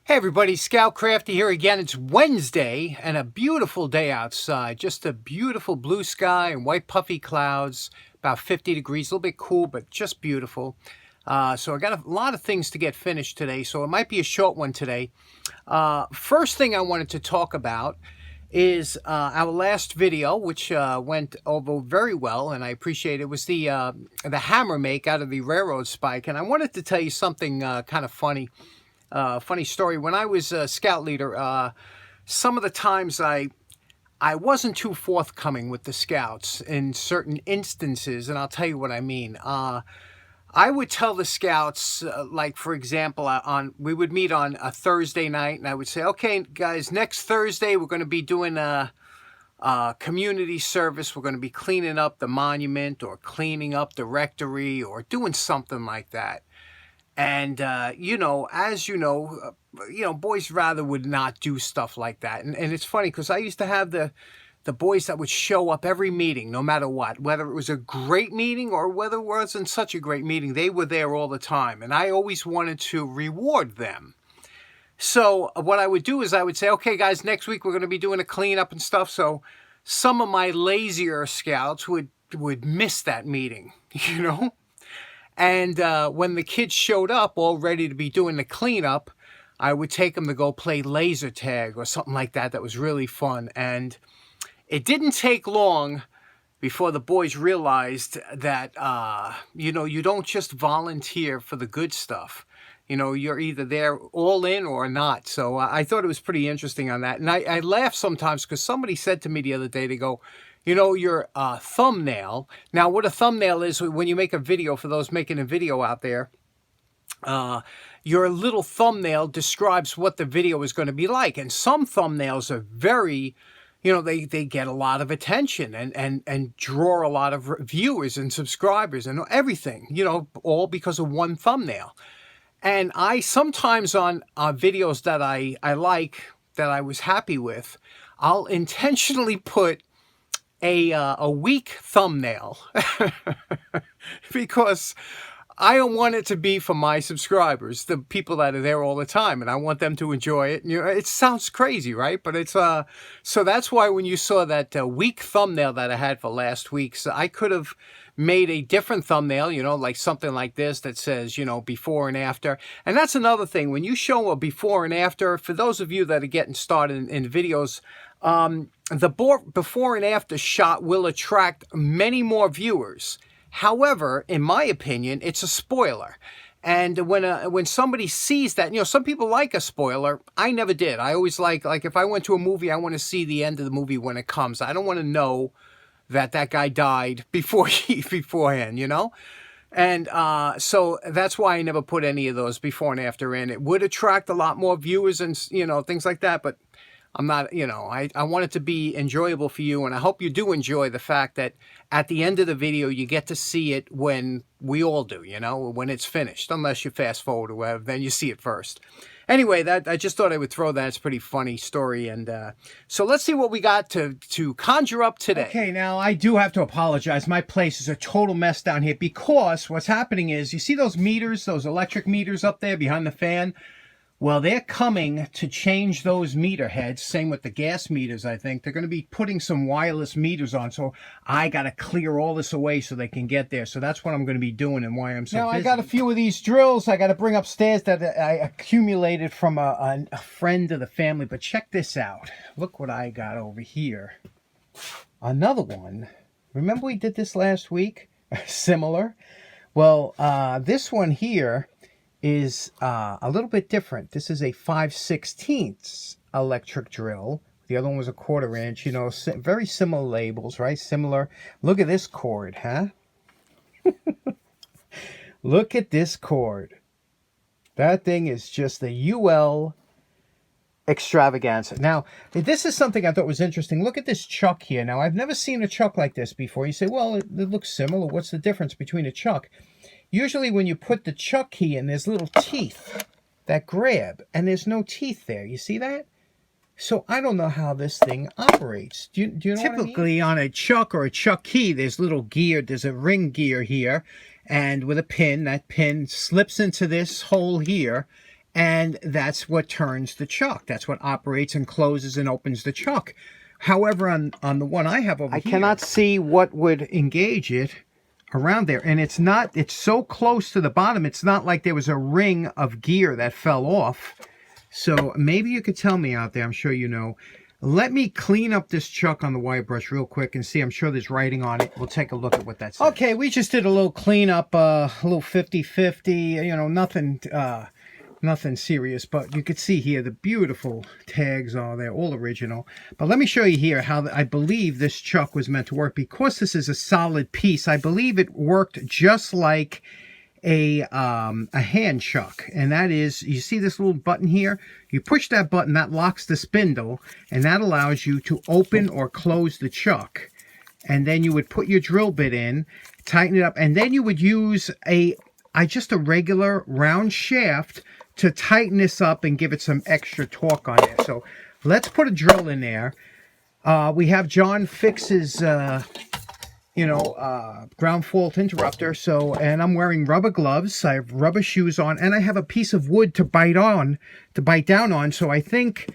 Hey everybody, Scout Crafty here again. It's Wednesday and a beautiful day outside. Just a beautiful blue sky and white puffy clouds, about 50 degrees, a little bit cool, but just beautiful. So I got a lot of things to get finished today, so it might be a short one today. First thing I wanted to talk about is our last video, which went over very well, and I appreciate it. It was the hammer make out of the railroad spike, and I wanted to tell you something kind of funny. Funny story. When I was a scout leader, some of the times I wasn't too forthcoming with the scouts in certain instances, and I'll tell you what I mean. I would tell the scouts, like for example, we would meet on a Thursday night, and I would say, "Okay, guys, next Thursday we're going to be doing a community service. We're going to be cleaning up the monument, or cleaning up the rectory, or doing something like that." And, as you know, boys rather would not do stuff like that. And it's funny because I used to have the boys that would show up every meeting, no matter what, whether it was a great meeting or whether it wasn't such a great meeting, they were there all the time. And I always wanted to reward them. So what I would do is I would say, okay, guys, next week we're going to be doing a cleanup and stuff. So some of my lazier scouts would miss that meeting, And when the kids showed up all ready to be doing the cleanup, I would take them to go play laser tag or something like that. That was really fun. And it didn't take long before the boys realized that, you don't just volunteer for the good stuff. You're either there all in or not. So I thought it was pretty interesting on that. And I laugh sometimes because somebody said to me the other day, they go, your thumbnail. Now, what a thumbnail is, when you make a video, for those making a video out there, your little thumbnail describes what the video is going to be like. And some thumbnails are very, they get a lot of attention and draw a lot of viewers and subscribers and everything, all because of one thumbnail. And I sometimes on videos that I like, that I was happy with, I'll intentionally put a weak thumbnail because I don't want it to be for my subscribers, the people that are there all the time, and I want them to enjoy it. It sounds crazy, right? But it's so that's why when you saw that weak thumbnail that I had for last week, so I could have made a different thumbnail, like something like this that says, before and after. And that's another thing. When you show a before and after, for those of you that are getting started in videos, the before and after shot will attract many more viewers. However, in my opinion, it's a spoiler. And when somebody sees that, some people like a spoiler. I never did. I always like if I went to a movie, I want to see the end of the movie when it comes. I don't want to know that guy died beforehand, And so that's why I never put any of those before and after in. It would attract a lot more viewers and, things like that. But I'm not, I want it to be enjoyable for you. And I hope you do enjoy the fact that at the end of the video, you get to see it when we all do, when it's finished. Unless you fast forward or whatever, then you see it first. Anyway, I just thought I would throw that. It's a pretty funny story. And so let's see what we got to conjure up today. Okay, now I do have to apologize. My place is a total mess down here because what's happening is, you see those meters, those electric meters up there behind the fan? Well, they're coming to change those meter heads. Same with the gas meters, I think. They're going to be putting some wireless meters on. So I got to clear all this away so they can get there. So that's what I'm going to be doing and why I'm so busy. Now, I got a few of these drills I got to bring upstairs that I accumulated from a friend of the family. But check this out. Look what I got over here. Another one. Remember we did this last week? Similar. Well, this one here is a little bit different. This is a 5/16 electric drill. The other one was a 1/4 inch, very similar labels, right? Similar. Look at this cord, huh? Look at this cord. That thing is just the UL extravaganza. Now, this is something I thought was interesting. Look at this chuck here. Now, I've never seen a chuck like this before. You say, well, it looks similar. What's the difference between a chuck? Usually when you put the chuck key in, there's little teeth that grab, and there's no teeth there. You see that? So I don't know how this thing operates. Do you know what I mean? Typically on a chuck or a chuck key, there's little gear. There's a ring gear here, and with a pin, that pin slips into this hole here, and that's what turns the chuck. That's what operates and closes and opens the chuck. However, on the one I have over here, I cannot see what would engage it around there. And it's so close to the bottom, it's not like there was a ring of gear that fell off. So maybe you could tell me out there, I'm sure you know. Let me clean up this chuck on the wire brush real quick and see. I'm sure there's writing on it. We'll take a look at what that says. Okay, we just did a little cleanup, a little 50-50, you know, nothing serious, but you could see here the beautiful tags are there, all original. But let me show you here how I believe this chuck was meant to work. Because this is a solid piece, I believe it worked just like a hand chuck, and that is, you see this little button here? You push that button, that locks the spindle, and that allows you to open or close the chuck. And then you would put your drill bit in, tighten it up, and then you would use just a regular round shaft to tighten this up and give it some extra torque on there. So let's put a drill in there. We have John fix his ground fault interrupter. So, and I'm wearing rubber gloves. I have rubber shoes on, and I have a piece of wood to bite down on. So I think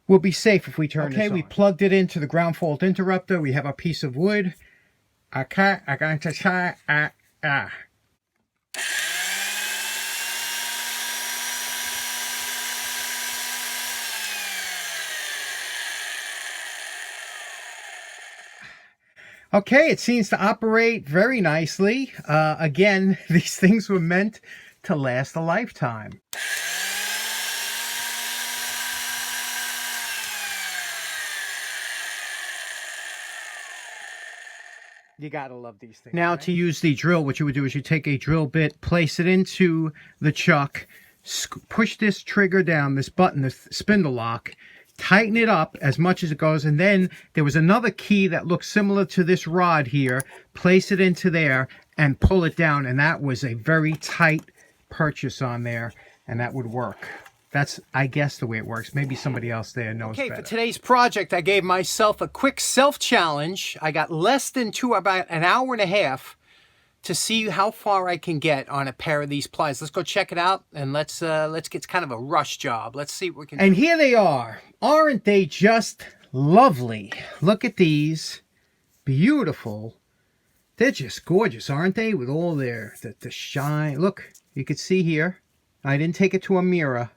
we'll be safe if we turn this on. Okay, we plugged it into the ground fault interrupter. We have a piece of wood. Okay, I'm going to try. Okay, it seems to operate very nicely. Again, these things were meant to last a lifetime. You gotta love these things. Now, right? To use the drill, what you would do is you take a drill bit, place it into the chuck, push this trigger down, this button, the spindle lock, tighten it up as much as it goes, and then there was another key that looks similar to this rod here. Place it into there and pull it down, and that was a very tight purchase on there, and that would work. That's, I guess, the way it works. Maybe somebody else there knows better. Okay, for today's project, I gave myself a quick self-challenge. I got less than about an hour and a half to see how far I can get on a pair of these pliers. Let's go check it out, and let's get kind of a rush job. Let's see what we can do. And here they are. Aren't they just lovely? Look at these. Beautiful. They're just gorgeous, aren't they? With all the shine. Look, you can see here. I didn't take it to a mirror.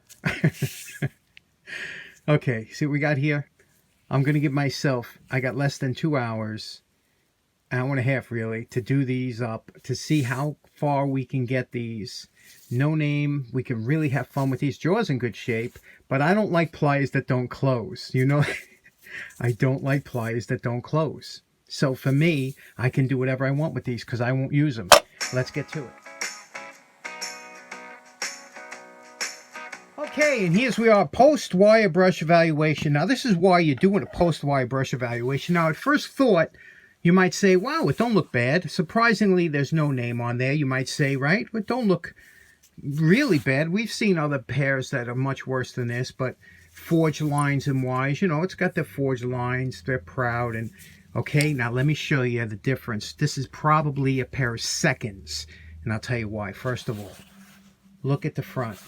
Okay, see what we got here? I'm going to give myself, I got less than 2 hours. Hour and a half really, to do these up, to see how far we can get these. No name, we can really have fun with these. Jaw's in good shape, but I don't like pliers that don't close. You know, I don't like pliers that don't close. So for me, I can do whatever I want with these because I won't use them. Let's get to it. Okay, and here's we are, post-wire brush evaluation. Now this is why you're doing a post-wire brush evaluation. Now at first thought, you might say, wow, it don't look bad. Surprisingly, there's no name on there, you might say, right? But don't look really bad. We've seen other pairs that are much worse than this, but forged lines and wires, you know, it's got the forged lines. They're proud. And okay, now let me show you the difference. This is probably a pair of seconds, and I'll tell you why. First of all, look at the front.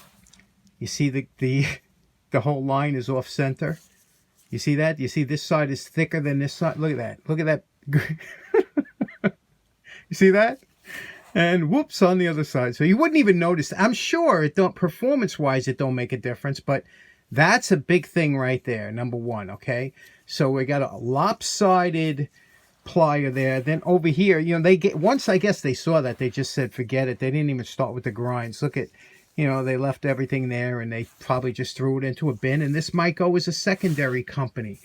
You see the whole line is off center. You see that? You see this side is thicker than this side. Look at that. Look at that. You see that? And whoops, on the other side. So you wouldn't even notice. I'm sure it don't, performance-wise, it don't make a difference, but that's a big thing right there, number one, okay? So we got a lopsided plier there. Then over here, you know, once I guess they saw that, they just said, forget it. They didn't even start with the grinds. Look at, you know, they left everything there, and they probably just threw it into a bin, and this might go as a secondary company.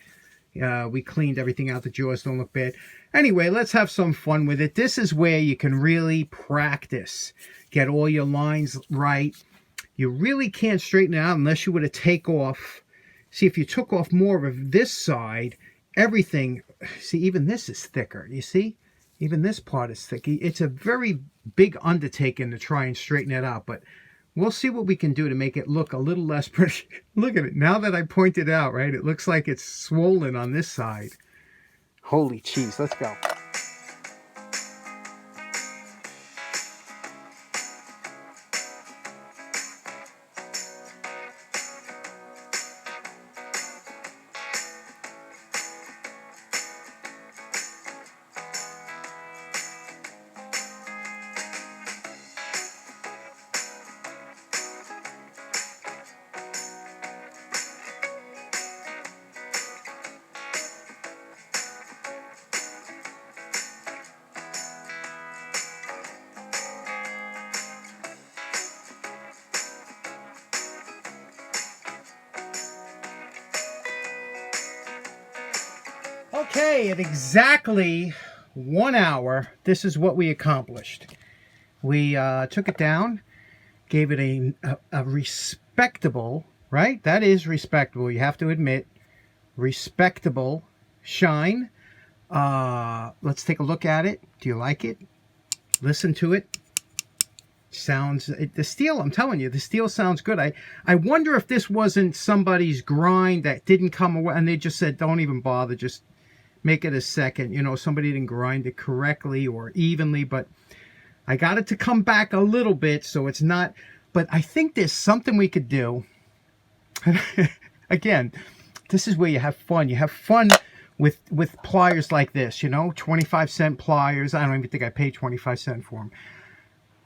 We cleaned everything out. The jaws don't look bad. Anyway, let's have some fun with it. This is where you can really practice. Get all your lines right. You really can't straighten it out unless you were to take off. See, if you took off more of this side, everything, see, even this is thicker. You see? Even this part is thick. It's a very big undertaking to try and straighten it out, but we'll see what we can do to make it look a little less pretty. Look at it. Now that I pointed out, right, it looks like it's swollen on this side. Holy cheese. Let's go. Okay, at exactly 1 hour, this is what we accomplished. We took it down, gave it a respectable, right? That is respectable, you have to admit, respectable shine. Let's take a look at it. Do you like it? Listen to it. The steel, I'm telling you, the steel sounds good. I wonder if this wasn't somebody's grind that didn't come away and they just said, don't even bother, just make it a second. You know, somebody didn't grind it correctly or evenly, but I got it to come back a little bit, so it's not, but I think there's something we could do. Again, this is where you have fun. You have fun with pliers like this, you know, 25-cent pliers. I don't even think I paid 25 cents for them.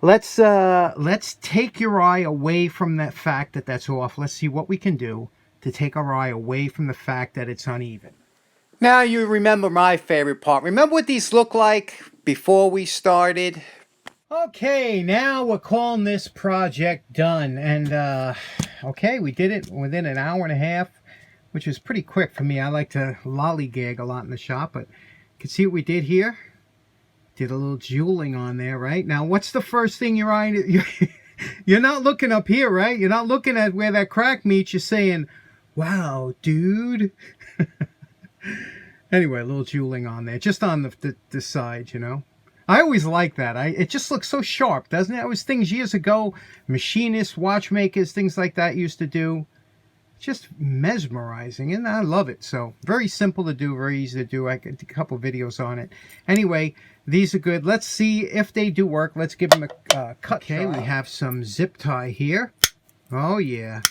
Let's take your eye away from that fact that that's off. Let's see what we can do to take our eye away from the fact that it's uneven. Now you remember my favorite part. Remember what these look like before we started? Okay, now we're calling this project done. And okay, we did it within an hour and a half, which is pretty quick for me. I like to lollygag a lot in the shop, but you can see what we did here. Did a little jeweling on there, right? Now, what's the first thing your eye... You're not looking up here, right? You're not looking at where that crack meets. You're saying, wow, dude. Anyway, a little jeweling on there. Just on the side, you know? I always like that. It just looks so sharp, doesn't it? It was things years ago, machinists, watchmakers, things like that used to do. Just mesmerizing, and I love it. So very simple to do, very easy to do. I did a couple videos on it. Anyway, these are good. Let's see if they do work. Let's give them a cut. Okay, we have some zip tie here. Oh yeah,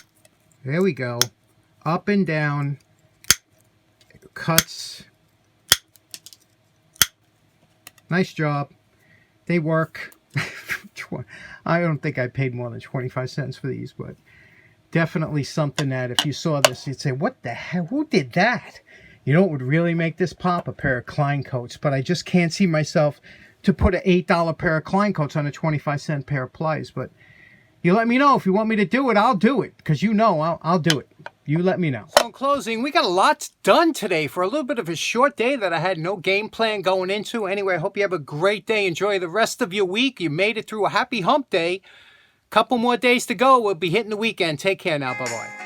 there we go. Up and down cuts. Nice job. They work. I don't think I paid more than 25 cents for these, but definitely something that if you saw this, you'd say, what the hell? Who did that? You know what would really make this pop? A pair of Klein coats. But I just can't see myself to put an $8 pair of Klein coats on a 25-cent pair of pliers. But you let me know. If you want me to do it, I'll do it. Because you know I'll do it. You let me know. So in closing, we got a lot done today for a little bit of a short day that I had no game plan going into. Anyway, I hope you have a great day. Enjoy the rest of your week. You made it through a happy hump day. Couple more days to go. We'll be hitting the weekend. Take care now. Bye-bye.